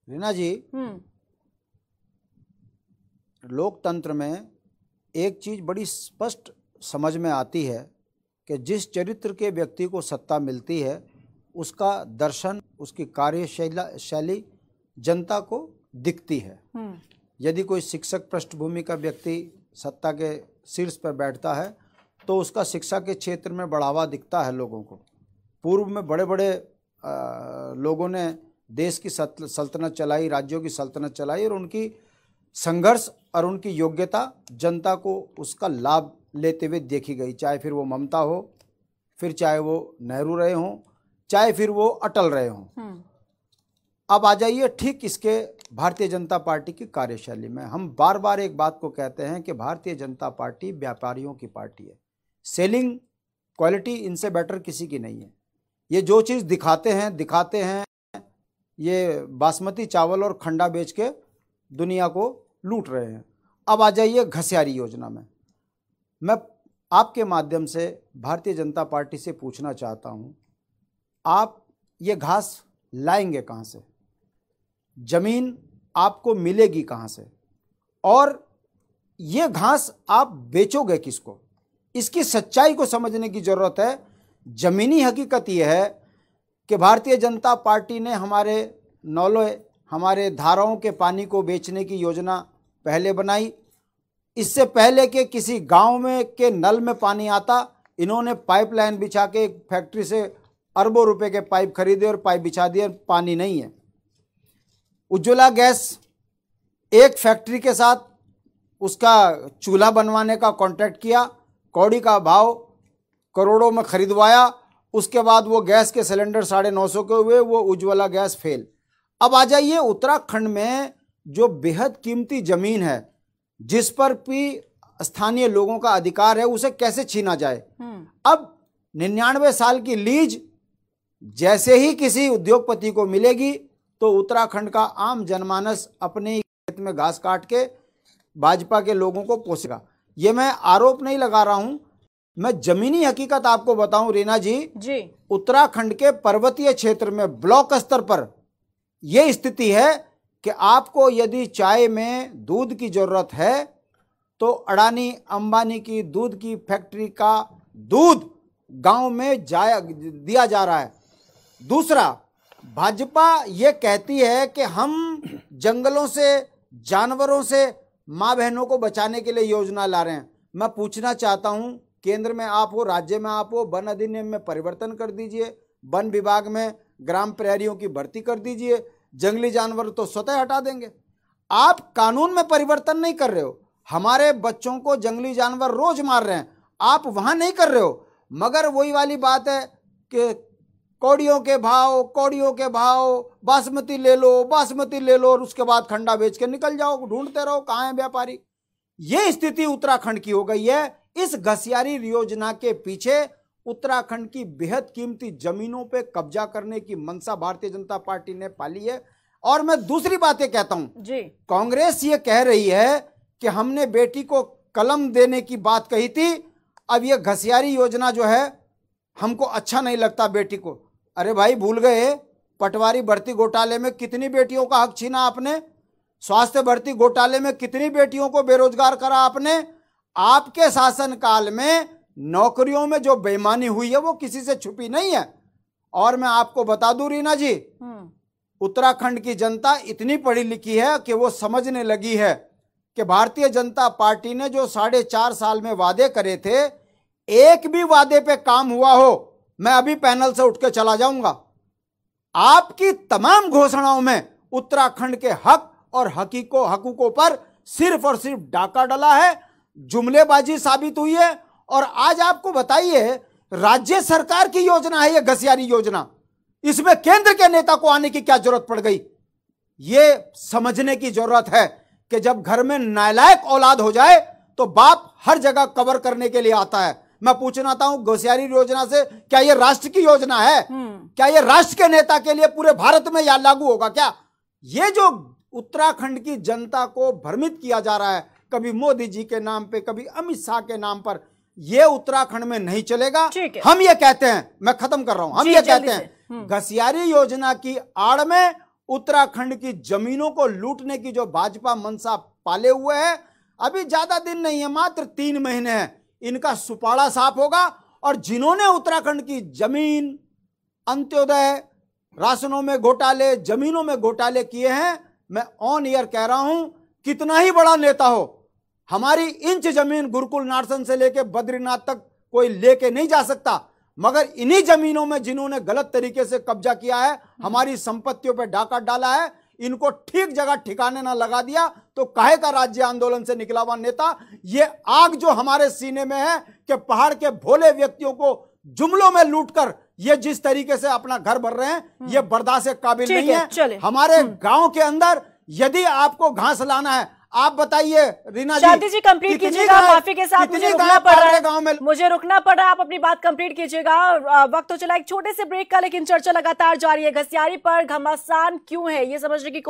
रीना जी, लोकतंत्र में एक चीज बड़ी स्पष्ट समझ में आती है कि जिस चरित्र के व्यक्ति को सत्ता मिलती है उसका दर्शन, उसकी कार्यशैली जनता को दिखती है। यदि कोई शिक्षक पृष्ठभूमि का व्यक्ति सत्ता के शीर्ष पर बैठता है तो उसका शिक्षा के क्षेत्र में बढ़ावा दिखता है लोगों को। पूर्व में बड़े बड़े लोगों ने देश की सल्तनत चलाई, राज्यों की सल्तनत चलाई और उनकी संघर्ष और उनकी योग्यता जनता को उसका लाभ लेते हुए देखी गई। चाहे फिर वो ममता हो, फिर चाहे वो नेहरू रहे हों, चाहे फिर वो अटल रहे हों। अब आ जाइए ठीक इसके भारतीय जनता पार्टी की कार्यशैली में। हम बार बार एक बात को कहते हैं कि भारतीय जनता पार्टी व्यापारियों की पार्टी है। सेलिंग क्वालिटी इनसे बेटर किसी की नहीं है। ये जो चीज़ दिखाते हैं ये बासमती चावल और खंडा बेच के दुनिया को लूट रहे हैं। अब आ जाइए घसियारी योजना में। मैं आपके माध्यम से भारतीय जनता पार्टी से पूछना चाहता हूँ, आप ये घास लाएंगे कहाँ से? जमीन आपको मिलेगी कहाँ से? और ये घास आप बेचोगे किसको? इसकी सच्चाई को समझने की जरूरत है। जमीनी हकीकत यह है कि भारतीय जनता पार्टी ने हमारे नौलों, हमारे धाराओं के पानी को बेचने की योजना पहले बनाई। इससे पहले कि किसी गांव में के नल में पानी आता, इन्होंने पाइपलाइन बिछा के एक फैक्ट्री से अरबों रुपए के पाइप खरीदे और पाइप बिछा दिए, पानी नहीं है। उज्ज्वला गैस एक फैक्ट्री के साथ उसका चूल्हा बनवाने का कॉन्ट्रैक्ट किया, कौड़ी का भाव करोड़ों में खरीदवाया, उसके बाद वो गैस के सिलेंडर 950 के हुए, वो उज्ज्वला गैस फेल। अब आ जाइए उत्तराखंड में जो बेहद कीमती जमीन है जिस पर भी स्थानीय लोगों का अधिकार है, उसे कैसे छीना जाए? अब 99 साल की लीज जैसे ही किसी उद्योगपति को मिलेगी तो उत्तराखंड का आम जनमानस अपने खेत में घास काट के भाजपा के लोगों को पोसेगा। ये मैं आरोप नहीं लगा रहा हूं, मैं जमीनी हकीकत आपको बताऊं रीना जी। उत्तराखंड के पर्वतीय क्षेत्र में ब्लॉक स्तर पर यह स्थिति है कि आपको यदि चाय में दूध की जरूरत है तो अडानी अंबानी की दूध की फैक्ट्री का दूध गांव में दिया जा रहा है। दूसरा, भाजपा ये कहती है कि हम जंगलों से, जानवरों से माँ बहनों को बचाने के लिए योजना ला रहे हैं। मैं पूछना चाहता हूं, केंद्र में आप हो, राज्य में आप हो, वन अधिनियम में परिवर्तन कर दीजिए, वन विभाग में ग्राम प्रहरियों की भर्ती कर दीजिए, जंगली जानवर तो स्वतः हटा देंगे। आप कानून में परिवर्तन नहीं कर रहे हो। हमारे बच्चों को जंगली जानवर रोज मार रहे हैं, आप वहां नहीं कर रहे हो। मगर वही वाली बात है कि कौड़ियों के भाव, बासमती ले लो और उसके बाद खंडा बेच के निकल जाओ, ढूंढते रहो कहाँ है व्यापारी। ये स्थिति उत्तराखंड की हो गई है। इस घसियारी योजना के पीछे उत्तराखंड की बेहद कीमती जमीनों पे कब्जा करने की मंशा भारतीय जनता पार्टी ने पाली है। और मैं दूसरी बात ये कहता हूं, कांग्रेस ये कह रही है कि हमने बेटी को कलम देने की बात कही थी, अब ये घसियारी योजना जो है हमको अच्छा नहीं लगता बेटी को। अरे भाई, भूल गए पटवारी भर्ती घोटाले में कितनी बेटियों का हक छीना आपने? स्वास्थ्य भर्ती घोटाले में कितनी बेटियों को बेरोजगार करा आपने? आपके शासनकाल में नौकरियों में जो बेईमानी हुई है वो किसी से छुपी नहीं है। और मैं आपको बता दूं रीना जी, उत्तराखंड की जनता इतनी पढ़ी लिखी है कि वो समझने लगी है कि भारतीय जनता पार्टी ने जो 4.5 साल में वादे करे थे, एक भी वादे पे काम हुआ हो, मैं अभी पैनल से उठ के चला जाऊंगा। आपकी तमाम घोषणाओं में उत्तराखंड के हक और हकूकों पर सिर्फ और सिर्फ डाका डला है, जुमलेबाजी साबित हुई है। और आज आपको बताइए, राज्य सरकार की योजना है ये घसियारी योजना, इसमें केंद्र के नेता को आने की क्या जरूरत पड़ गई? ये समझने की जरूरत है कि जब घर में नालायक औलाद हो जाए तो बाप हर जगह कवर करने के लिए आता है। मैं पूछना चाहता हूं, घसियारी योजना से क्या यह राष्ट्र की योजना है? क्या यह राष्ट्र के नेता के लिए पूरे भारत में या लागू होगा क्या? ये जो उत्तराखंड की जनता को भ्रमित किया जा रहा है, कभी मोदी जी के नाम पे, कभी अमित शाह के नाम पर, ये उत्तराखंड में नहीं चलेगा। हम ये कहते हैं, मैं खत्म कर रहा हूं, हम ये कहते हैं घसियारी योजना की आड़ में उत्तराखंड की जमीनों को लूटने की जो भाजपा मनसा पाले हुए है, अभी ज्यादा दिन नहीं है, मात्र 3 महीने हैं, इनका सुपाड़ा साफ होगा। और जिन्होंने उत्तराखंड की जमीन, अंत्योदय, राशनों में घोटाले, जमीनों में घोटाले किए हैं, मैं ऑन एयर कह रहा हूं, कितना ही बड़ा नेता हो, हमारी इंच जमीन गुरुकुल नारसन से लेके बद्रीनाथ तक कोई लेके नहीं जा सकता। मगर इन्हीं जमीनों में जिन्होंने गलत तरीके से कब्जा किया है, हमारी संपत्तियों पर डाका डाला है, इनको ठीक जगह ठिकाने ना लगा दिया तो काहे का राज्य आंदोलन से निकला हुआ नेता ये आग जो हमारे सीने में है कि पहाड़ के भोले व्यक्तियों को जुमलों में लूटकर ये जिस तरीके से अपना घर भर रहे हैं, ये बर्दाश्त के काबिल नहीं है। हमारे गांव के अंदर यदि आपको घास लाना है, आप बताइए रीना जी, शांति जी कंप्लीट कीजिएगा, माफी के साथ मुझे रुकना पड़ रहा है, गांव में मुझे रुकना पड़ रहा है, आप अपनी बात कंप्लीट कीजिएगा। वक्त तो चला एक छोटे से ब्रेक का, लेकिन चर्चा लगातार जारी है। घसियारी पर घमासान क्यों है, ये समझने की